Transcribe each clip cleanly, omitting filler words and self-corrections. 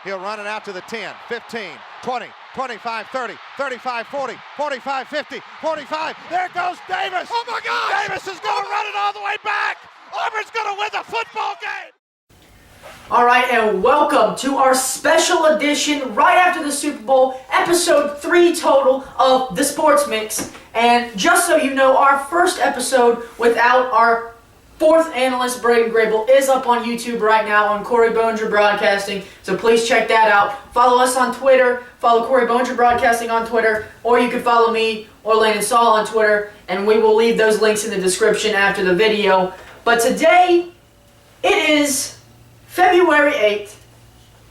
He'll run it out to the 10, 15, 20, 25, 30, 35, 40, 45, 50, 45. There goes Davis. Oh my God! Davis is going to run it all the way back. Auburn's going to win the football game. All right, and welcome to our special edition right after the Super Bowl, episode 3 total of the Sports Mix. And just so you know, our first episode without our fourth analyst, Braden Grable, is up on YouTube right now on Corey Boninger Broadcasting. So please check that out. Follow us on Twitter. Follow Corey Boninger Broadcasting on Twitter. Or you can follow me or Landon Saul on Twitter. And we will leave those links in the description after the video. But today, it is February 8th,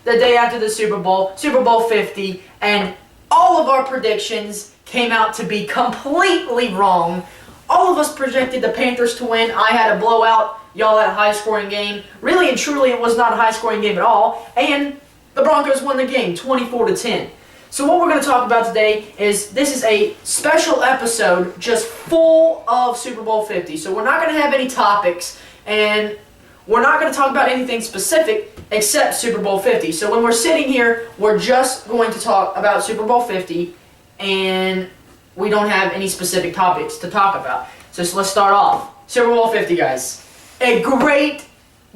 the day after the Super Bowl, Super Bowl 50, and all of our predictions came out to be completely wrong. All of us projected the Panthers to win. I had a blowout. Y'all had a high-scoring game. Really and truly, it was not a high-scoring game at all. And the Broncos won the game, 24-10. So what we're going to talk about today is this is a special episode just full of Super Bowl 50. So we're not going to have any topics, and we're not going to talk about anything specific except Super Bowl 50. So when we're sitting here, we're just going to talk about Super Bowl 50, and we don't have any specific topics to talk about. So let's start off. Super Bowl 50, guys. A great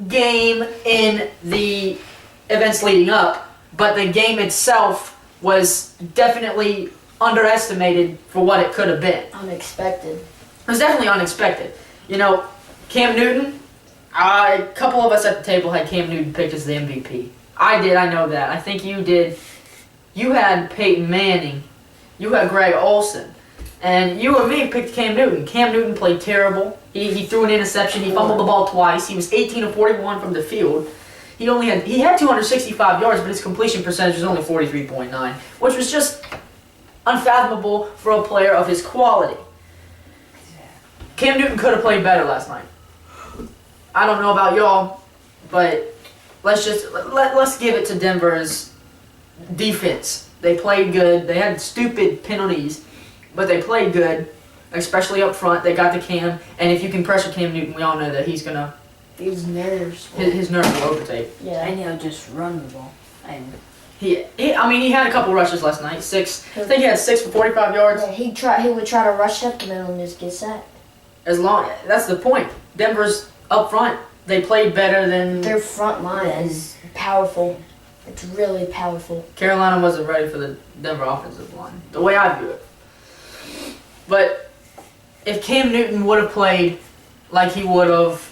game in the events leading up, but the game itself was definitely underestimated for what it could have been. Unexpected. It was definitely unexpected. You know, Cam Newton, a couple of us at the table had Cam Newton picked as the MVP. I did, I know that. I think you did. You had Peyton Manning. You had Greg Olsen. And you and me picked Cam Newton. Cam Newton played terrible. He threw an interception. He fumbled the ball twice. He was 18 of 41 from the field. He had 265 yards, but his completion percentage was only 43.9, which was just unfathomable for a player of his quality. Cam Newton could have played better last night. I don't know about y'all, but let's give it to Denver's defense. They played good. They had stupid penalties, but they played good, especially up front. They got to Cam, and if you can pressure Cam Newton, we all know that he's gonna. His nerves. His nerves will overtake. Yeah. And he'll just run the ball. And He had a couple rushes last night. I think he had 6 for 45 yards. Yeah, he would try to rush up the middle and just get sacked. That's the point. Denver's up front. They played better than Their front line is powerful. It's really powerful. Carolina wasn't ready for the Denver offensive line. The way I view it. But if Cam Newton would have played like he would have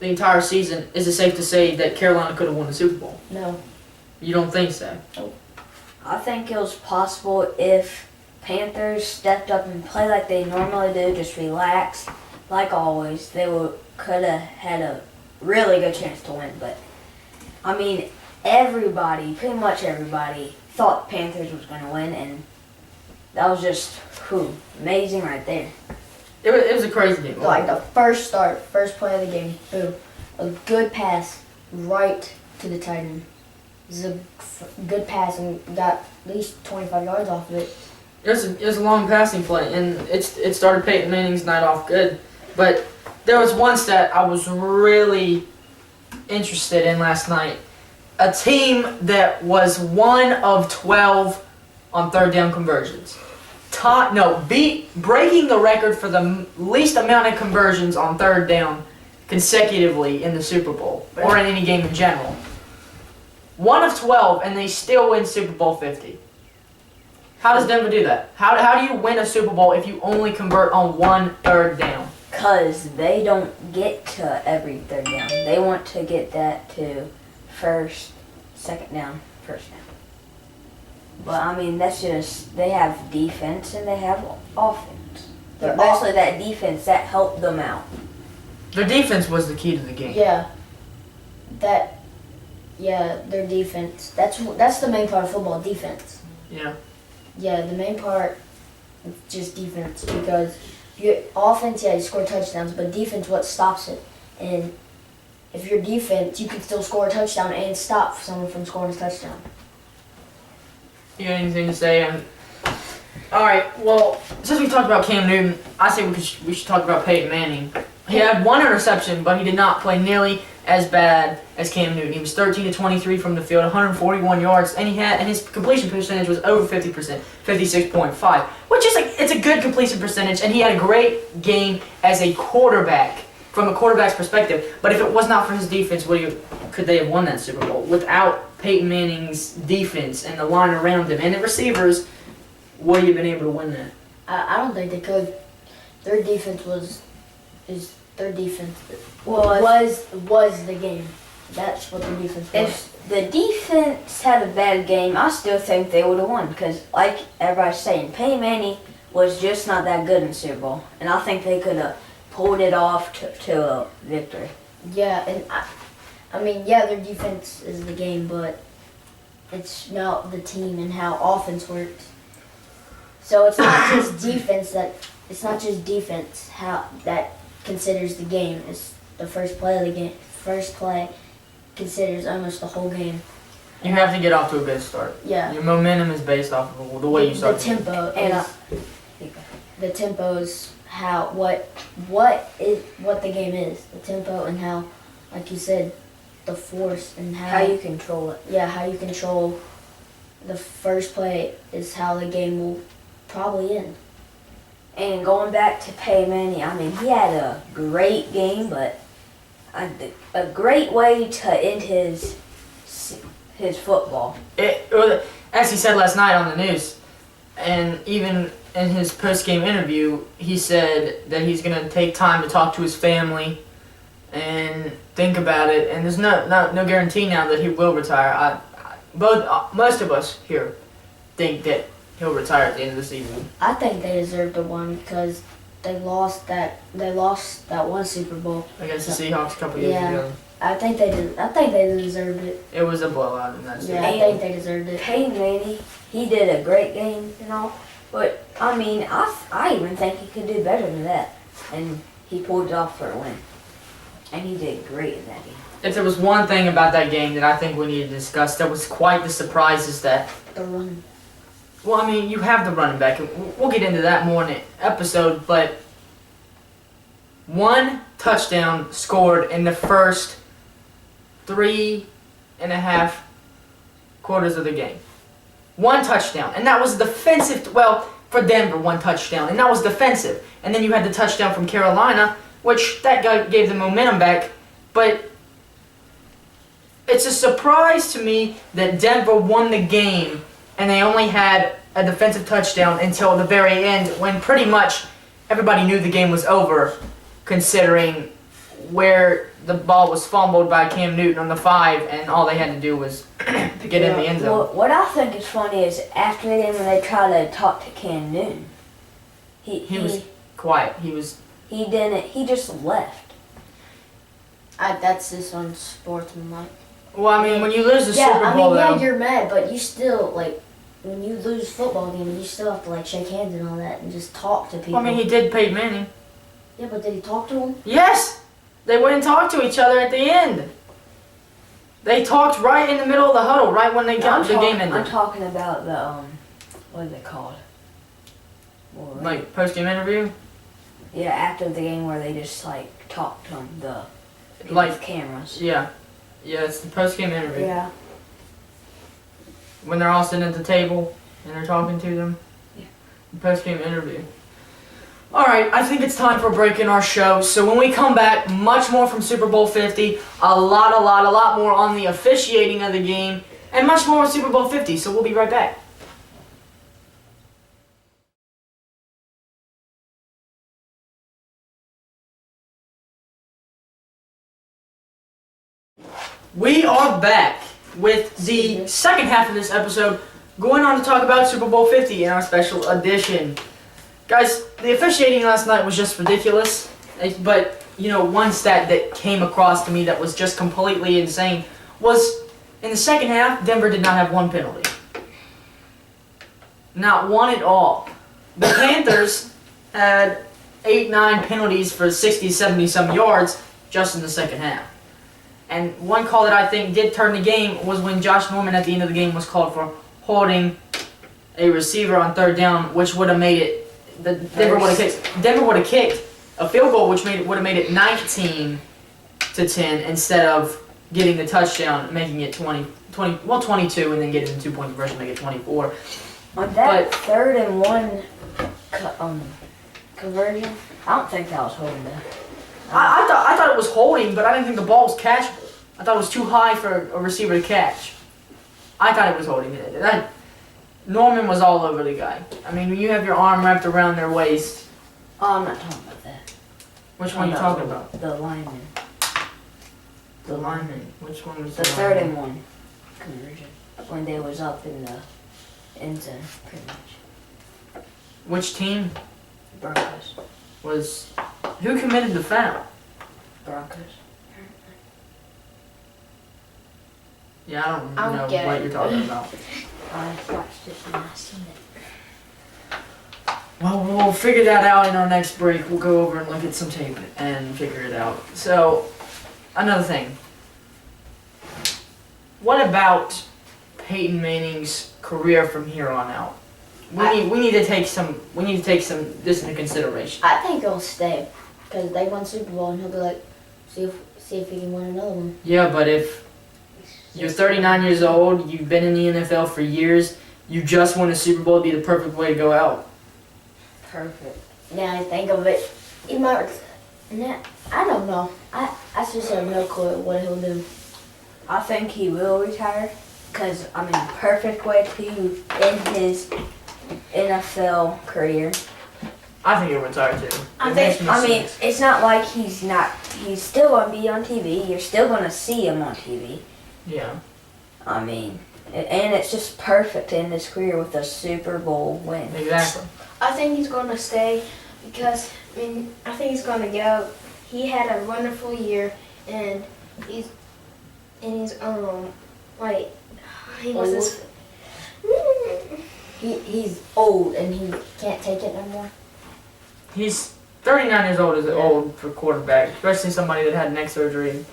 the entire season, is it safe to say that Carolina could have won the Super Bowl? No. You don't think so? I think it was possible if Panthers stepped up and played like they normally do, just relax, like always. They could have had a really good chance to win. But I mean, pretty much everybody, thought Panthers was going to win, and that was just amazing right there. It was a crazy game. Like the first play of the game, boom. A good pass right to the tight end. It was a good pass and got at least 25 yards off of it. It was a long passing play, and it started Peyton Manning's night off good. But there was one stat I was really interested in last night. A team that was 1 of 12 on third down conversions. Breaking the record for the least amount of conversions on third down consecutively in the Super Bowl, or in any game in general. 1 of 12, and they still win Super Bowl 50. How does Denver do that? How do you win a Super Bowl if you only convert on 1 third down? Because they don't get to every third down. They want to get that to first, second down, first down. But, I mean, that's just, they have defense and they have offense. But mostly that defense, that helped them out. Their defense was the key to the game. Yeah. Their defense. That's the main part of football, defense. Yeah. Yeah, the main part is just defense because your offense, you score touchdowns, but defense what stops it. And if you're defense, you can still score a touchdown and stop someone from scoring a touchdown. You got anything to say? All right. Well, since we talked about Cam Newton, I say we should talk about Peyton Manning. He had one interception, but he did not play nearly as bad as Cam Newton. He was 13 to 23 from the field, 141 yards, and his completion percentage was over 50%, 56.5, which is it's a good completion percentage, and he had a great game as a quarterback from a quarterback's perspective. But if it was not for his defense, could they have won that Super Bowl? Without Peyton Manning's defense and the line around him and the receivers, would he have been able to win that? I don't think they could. Their defense was the game. That's what the defense was. If the defense had a bad game, I still think they would have won because, like everybody's saying, Peyton Manning was just not that good in the Super Bowl, and I think they could have pulled it off to a victory. Yeah, and I mean, their defense is the game, but it's about the team and how offense works. So it's not just defense how that considers the game. It's the first play of the game. First play considers almost the whole game. You have to get off to a good start. Yeah. Your momentum is based off of the way you start. The tempo And the tempo is what the game is. The tempo and how, like you said, the force and how you control it. Yeah, how you control the first play is how the game will probably end. And going back to Peyton Manning, I mean, he had a great game, but a great way to end his football. As he said last night on the news, and even in his post-game interview, he said that he's going to take time to talk to his family and think about it. And there's no guarantee now that he will retire. Most of us here think that he'll retire at the end of the season. I think they deserve to win because they lost that one Super Bowl Against the Seahawks a couple years ago. I think they deserved it. It was a blowout in that season. Yeah, I think they deserved it. Peyton Manning, he did a great game and all, but I mean, I even think he could do better than that, and he pulled it off for a win, and he did great in that game. If there was one thing about that game that I think we need to discuss that was quite the surprise is that, The run. well, I mean, you have the running back, and we'll get into that more in the episode, but one touchdown scored in the first 3.5 quarters of the game. One touchdown, and that was defensive. Well, for Denver, one touchdown, and that was defensive. And then you had the touchdown from Carolina, which that guy gave the momentum back. But it's a surprise to me that Denver won the game, and they only had a defensive touchdown until the very end, when pretty much everybody knew the game was over, considering where the ball was fumbled by Cam Newton on the 5, and all they had to do was to get in the end zone. Well, what I think is funny is after the game when they tried to talk to Cam Newton, He was quiet. He didn't. He just left. That's just unsportsmanlike. Well, I mean, when you lose the Super Bowl, though, you're mad, but you still when you lose football game, you still have to shake hands and all that and just talk to people. I mean, he did Peyton Manning. Yeah, but did he talk to him? Yes! They wouldn't talk to each other at the end. They talked right in the middle of the huddle, right when they got the game ended. I'm talking about the, what is it called? Like, post-game interview? Yeah, after the game where they just, talked to them, Like, cameras. Yeah. Yeah, it's the post-game interview. Yeah. When they're all sitting at the table and they're talking to them. Yeah. The post-game interview. Alright, I think it's time for a break in our show. So when we come back, much more from Super Bowl 50, a lot more on the officiating of the game, and much more on Super Bowl 50. So we'll be right back. We are back with the second half of this episode, going on to talk about Super Bowl 50 in our special edition. Guys, the officiating last night was just ridiculous, but, one stat that came across to me that was just completely insane was, in the second half, Denver did not have one penalty. Not one at all. The Panthers had 8-9 penalties for 60, 70-some yards just in the second half. And one call that I think did turn the game was when Josh Norman at the end of the game was called for holding a receiver on third down, which would have made it. Denver would have kicked a field goal, which would have made it 19 to 10 instead of getting the touchdown, making it 22, and then getting the 2-point conversion, make it 24. On that But- 3rd and 1 conversion, I don't think that was holding that. I thought it was holding, but I didn't think the ball was catchable. I thought it was too high for a receiver to catch. I thought it was holding it. Norman was all over the guy. I mean, when you have your arm wrapped around their waist, Oh, I'm not talking about that. which one are you talking about? The lineman. The lineman. Which one was The 3rd and 1 conversion. When they was up in the end zone, pretty much. Which team Broncos. was? Who committed the foul? Broncos. Yeah, I don't I don't know get what it. you're talking about. I watched it and I seen it. Well, we'll figure that out in our next break. We'll go over and look at some tape and figure it out. So, another thing. What about Peyton Manning's career from here on out? We need to take this into consideration. I think he'll stay because they won Super Bowl and he'll be like, see if he can win another one. Yeah, but if you're 39 years old, you've been in the NFL for years, you just won a Super Bowl, it'd be the perfect way to go out. Perfect. Now I think of it, he might. Nah, I don't know. I just have no clue what he'll do. I think he will retire because, I mean, perfect way to end his NFL career. I think he'll retire too. I It makes think, no I mean, sense. it's not like he's still going to be on TV. You're still going to see him on TV. Yeah. I mean, and it's just perfect to end his career with a Super Bowl win. Exactly. I think he's going to stay because, I mean, I think he's going to go. He had a wonderful year, and he's like, he was this. He's old and he can't take it no more. He's 39 years old is old for quarterback, especially somebody that had neck surgery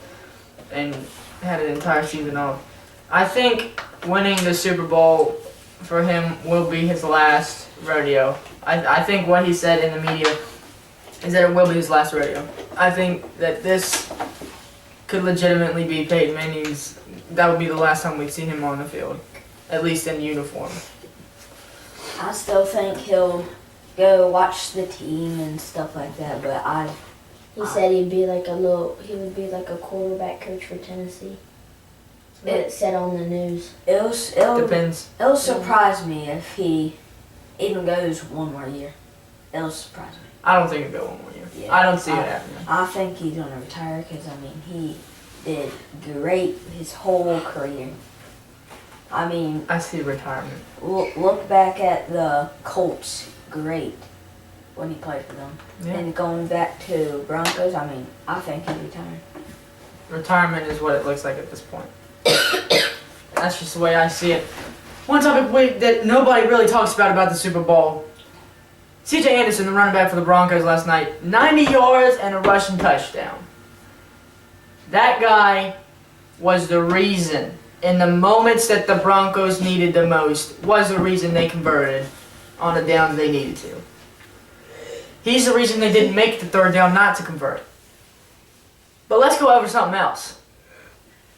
and had an entire season off. I think winning the Super Bowl for him will be his last rodeo. I think what he said in the media is that it will be his last rodeo. I think that this could legitimately be Peyton Manning's. That would be the last time we'd see him on the field, at least in uniform. I still think he'll go watch the team and stuff like that, but He said he would be like a quarterback coach for Tennessee. But it said on the news. Depends. It'll surprise me if he even goes one more year. It'll surprise me. I don't think he'll go one more year. Yeah. I don't see it happening. I think he's gonna retire because I mean he did great his whole career. I mean, I see retirement. look back at the Colts, great when he played for them, Yeah. and going back to Broncos. I mean, I think he's retired. Retirement is what it looks like at this point. That's just the way I see it. One topic that nobody really talks about the Super Bowl. C.J. Anderson, the running back for the Broncos last night, 90 yards and a rushing touchdown. That guy was the reason, in the moments that the Broncos needed the most, was the reason they converted on the downs they needed to. He's the reason they didn't make the third down not to convert. But let's go over something else.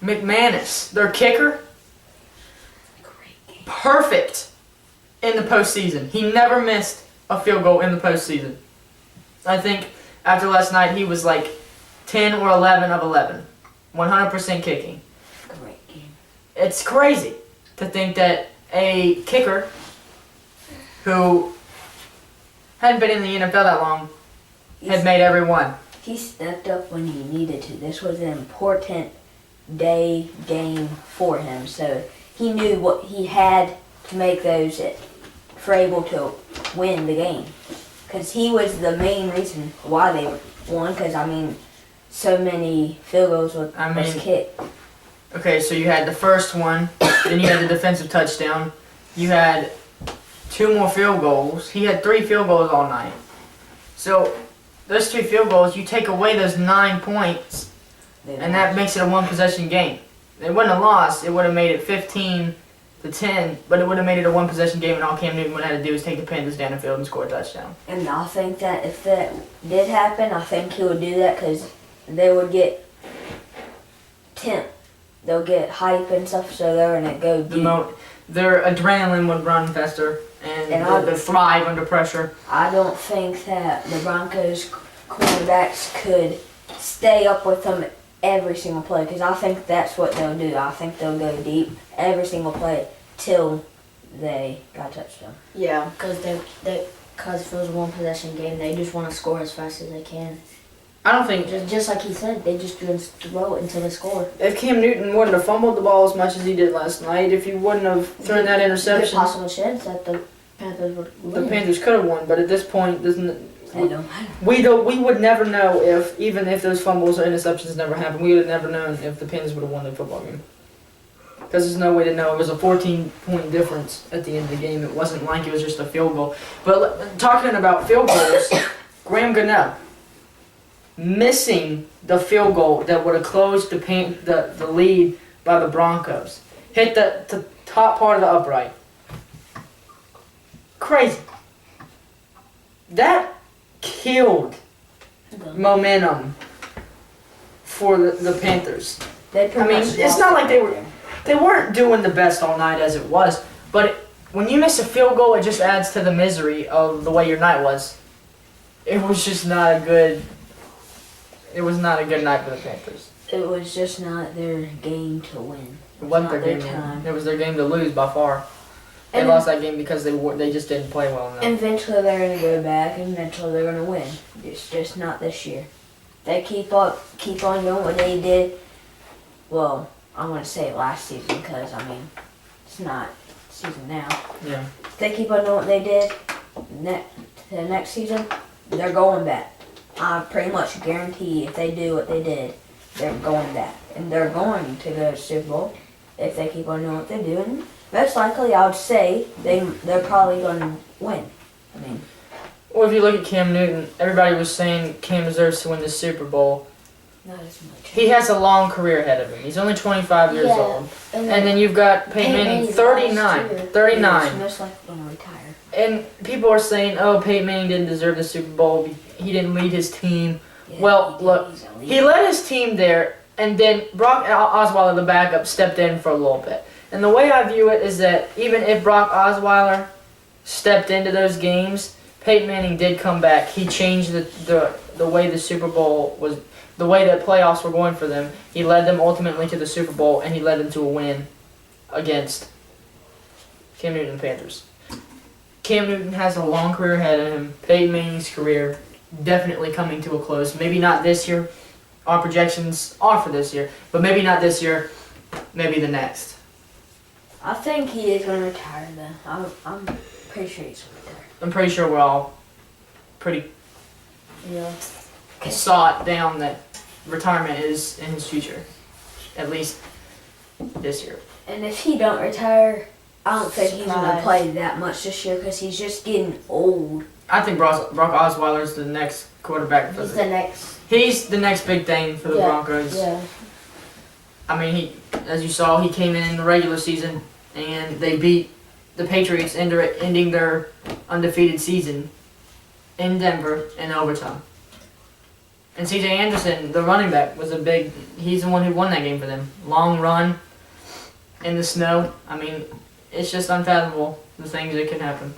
McManus, their kicker, perfect in the postseason. He never missed a field goal in the postseason. I think after last night he was like 10 or 11 of 11. 100% kicking. Great game. It's crazy to think that a kicker who hadn't been in the NFL that long had made every one. He stepped up when he needed to. This was an important game for him, so he knew what he had to make those for able to win the game. Because he was the main reason why they won. Because I mean, so many field goals was kicked. Okay, so you had the first one, then you had the defensive touchdown. You had 2 more field goals. He had 3 field goals all night. So those 3 field goals, you take away those 9 points, and that makes it a 1-possession game. They wouldn't have lost. It would have made it 15-10, but it would have made it a 1-possession game, and all Cam Newton would have had to do is take the Panthers down the field and score a touchdown. And I think that if that did happen, I think he would do that because they would get temp. They'll get hype and stuff, so they're gonna go deep. Their adrenaline would run faster, and they thrive under pressure. I don't think that the Broncos quarterbacks could stay up with them every single play, because I think that's what they'll do. I think they'll go deep every single play till they got a touchdown. Yeah, because because if it was a one possession game, they just want to score as fast as they can. I don't think Just like he said, they just throw it until they score. if Cam Newton wouldn't have fumbled the ball as much as he did last night, if he wouldn't have thrown that There's a interception, possible chance that the Panthers would the win. Panthers could have won. But at this point, They don't matter. we would never know even if those fumbles or interceptions never happened, we would have never known if the Panthers would have won the football game. Because there's no way to know. It was a 14-point difference at the end of the game. It wasn't like it was just a field goal. But talking about field goals, Graham Gano missing the field goal that would have closed the lead by the Broncos. Hit the top part of the upright. Crazy. That killed momentum for the Panthers. They pretty I mean, much it's lost not like they it. were. They weren't doing the best all night as it was, but when you miss a field goal, it just adds to the misery of the way your night was. It was just not a good. It was not a good night for the Panthers. It was just not their game to win. It wasn't not their their game. time. It was their game to lose by far. They And lost that game because they just didn't play well enough. eventually they're gonna go back, and eventually they're gonna win. It's just not this year. They keep on doing what they did. Well, I'm gonna say last season, because I mean, it's not season now. Yeah. If they keep on doing what they did the next season, they're going back. I pretty much guarantee if they do what they did, they're going back. And they're going to go to Super Bowl if they keep on doing what they're doing. Most likely, I would say they're probably going to win. I mean, Well, if you look at Cam Newton, everybody was saying Cam deserves to win the Super Bowl. not as much. He has a long career ahead of him. He's only 25 years Yeah. old. And And then you've got Peyton Manning, 39. He's 39. most likely going to retire. And people are saying, oh, Peyton Manning didn't deserve the Super Bowl. He didn't lead his team. Yeah, Well, he did. look, He's a He leader. led his team there, and then Brock Osweiler, the backup, stepped in for a little bit. And the way I view it is that even if Brock Osweiler stepped into those games, Peyton Manning did come back. He changed the way the Super Bowl was, the way that playoffs were going for them. He led them ultimately to the Super Bowl, and he led them to a win against Cam Newton and the Panthers. Cam Newton has a long career ahead of him. Peyton Manning's career definitely coming to a close. Maybe not this year. Our projections are for this year, but maybe not this year. Maybe the next. I think he is going to retire, though. I'm pretty sure he's going to retire. I'm pretty sure we're all pretty Yeah. saw it down that retirement is in his future, at least this year. And if he don't retire, I don't think he's going to Surprise. play that much this year because he's just getting old. I think Brock Osweiler is the next quarterback. he's the next. He's the next big thing for the Yeah, Broncos. Yeah. I mean, as you saw, he came in the regular season and they beat the Patriots, ending their undefeated season in Denver in overtime. And C.J. Anderson, the running back, he's the one who won that game for them. Long run in the snow. I mean, it's just unfathomable the things that can happen.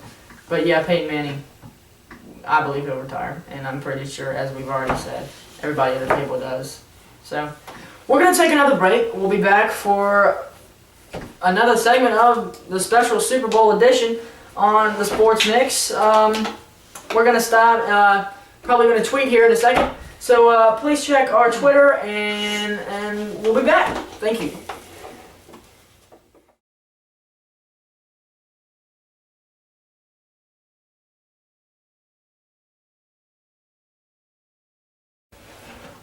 But yeah, Peyton Manning, I believe he'll retire. And I'm pretty sure, as we've already said, everybody at the table does. So, we're going to take another break. We'll be back for another segment of the special Super Bowl edition on the Sports Mix. We're going to stop, probably going to tweet here in a second. So please check our Twitter and we'll be back. Thank you.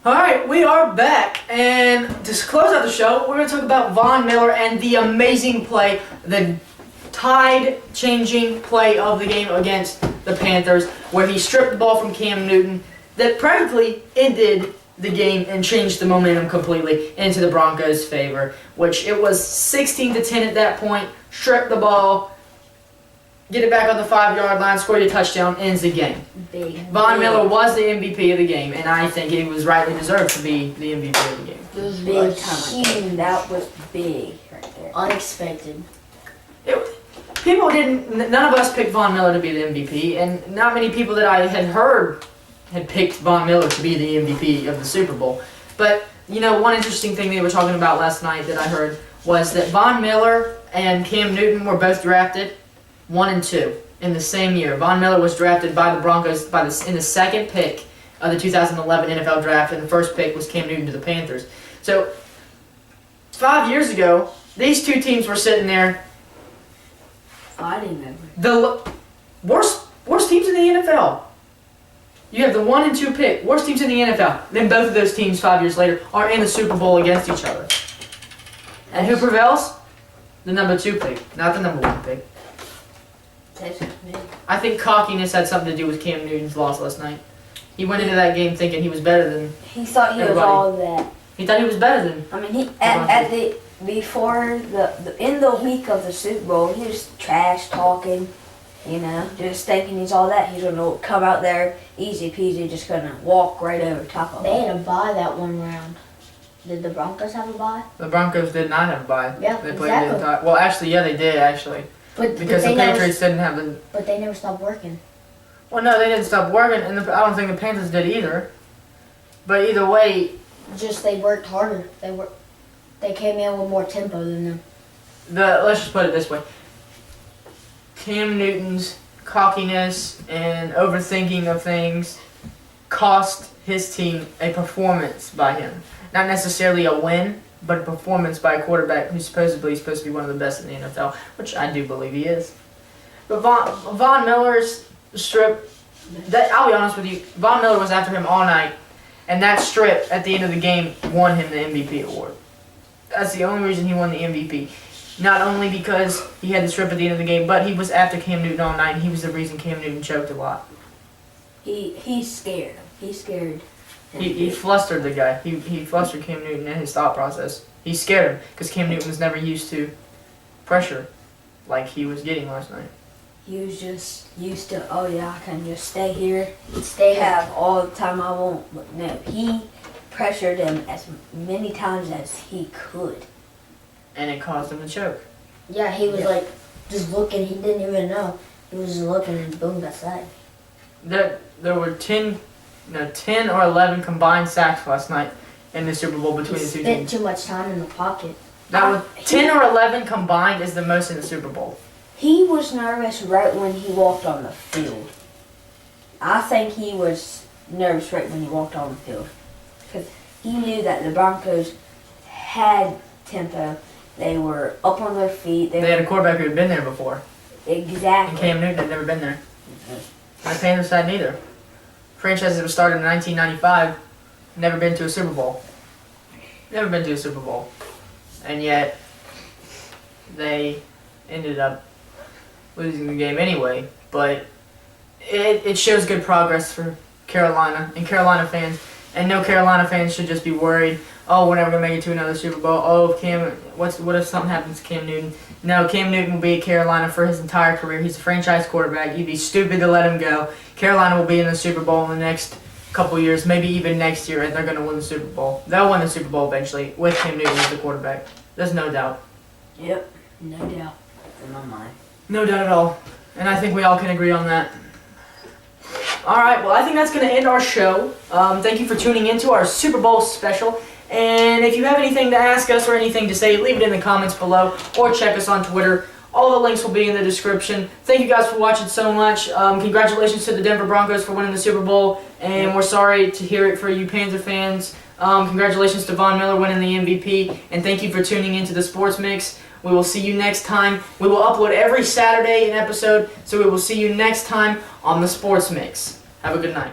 Alright, we are back, and to close out the show, we're going to talk about Von Miller and the amazing play, the tide-changing play of the game against the Panthers, where he stripped the ball from Cam Newton, that practically ended the game and changed the momentum completely into the Broncos' favor, which it was 16-10 at that point, stripped the ball, get it back on the 5-yard line, score your touchdown, ends the game. Big. Von Miller was the MVP of the game, and I think he was rightly deserved to be the MVP of the game. It was Big huge. time. That was big right there. Unexpected. People didn't. None of us picked Von Miller to be the MVP, and not many people that I had heard had picked Von Miller to be the MVP of the Super Bowl. But one interesting thing they were talking about last night that I heard was that Von Miller and Cam Newton were both drafted 1 and 2 in the same year. Von Miller was drafted by the Broncos in the second pick of the 2011 NFL Draft, and the first pick was Cam Newton to the Panthers. So 5 years ago, these two teams were sitting there. Fighting over. The worst teams in the NFL. You have the 1 and 2 pick, worst teams in the NFL. Then both of those teams 5 years later are in the Super Bowl against each other. And who prevails? The number 2 pick, not the number 1 pick. That's me. I think cockiness had something to do with Cam Newton's loss last night. He went into that game thinking he was better than. He thought he was Everybody. all that. He thought he was better than. I mean, he at the before the in the week of the Super Bowl, he was trash talking, just thinking he's all that. He's gonna come out there easy peasy, just gonna walk right over top of They him. had a bye that one round. Did the Broncos have a bye? The Broncos did not have a bye. Yeah, They played exactly. the entire. Well, actually, yeah, they did actually, But because they the Patriots didn't have the. but they never stopped working. Well, no, they didn't stop working, and I don't think the Panthers did either. But either way, Just they worked harder. They came in with more tempo than them. let's just put it this way. Cam Newton's cockiness and overthinking of things cost his team a performance by him. Not necessarily a win, but a performance by a quarterback who's supposedly supposed to be one of the best in the NFL, which I do believe he is. But Von Miller's strip, I'll be honest with you, Von Miller was after him all night, and that strip at the end of the game won him the MVP award. That's the only reason he won the MVP. Not only because he had the strip at the end of the game, but he was after Cam Newton all night, and he was the reason Cam Newton choked a lot. He scared him. He scared. He flustered the guy. He flustered Cam Newton in his thought process. He scared him because Cam Newton was never used to pressure like he was getting last night. He was just used to, oh yeah, I can just stay here, Stay have all the time I want. But no, he pressured him as many times as he could. And it caused him to choke. Yeah, he was Yeah. like just looking. He didn't even know. He was just looking and boom, that's that. There were 10 or 11 combined sacks last night in the Super Bowl He between the two spent teams. too much time in the pocket. That was 10 or 11 combined is the most in the Super Bowl. He was nervous right when he walked on the field. I think he was nervous right when he walked on the field. Because he knew that the Broncos had tempo. They were up on their feet. They had a quarterback who had been there before, and Exactly. Cam Newton had never been there. And the Panthers had neither. Franchise that was started in 1995, never been to a Super Bowl. Never been to a Super Bowl. And yet, they ended up losing the game anyway. But it shows good progress for Carolina and Carolina fans. And no Carolina fans should just be worried, oh, we're never going to make it to another Super Bowl. Oh, what if something happens to Cam Newton? No, Cam Newton will be at Carolina for his entire career. He's a franchise quarterback. You'd be stupid to let him go. Carolina will be in the Super Bowl in the next couple years, maybe even next year, and they're going to win the Super Bowl. They'll win the Super Bowl eventually with Cam Newton as the quarterback. There's no doubt. Yep. No doubt in my mind. No doubt at all. And I think we all can agree on that. Alright, well, I think that's going to end our show. Thank you for tuning in to our Super Bowl special. And if you have anything to ask us or anything to say, leave it in the comments below or check us on Twitter. All the links will be in the description. Thank you guys for watching so much. Congratulations to the Denver Broncos for winning the Super Bowl. And we're sorry to hear it for you Panther fans. Congratulations to Von Miller winning the MVP. And thank you for tuning into the Sports Mix. We will see you next time. We will upload every Saturday an episode. So we will see you next time on the Sports Mix. Have a good night.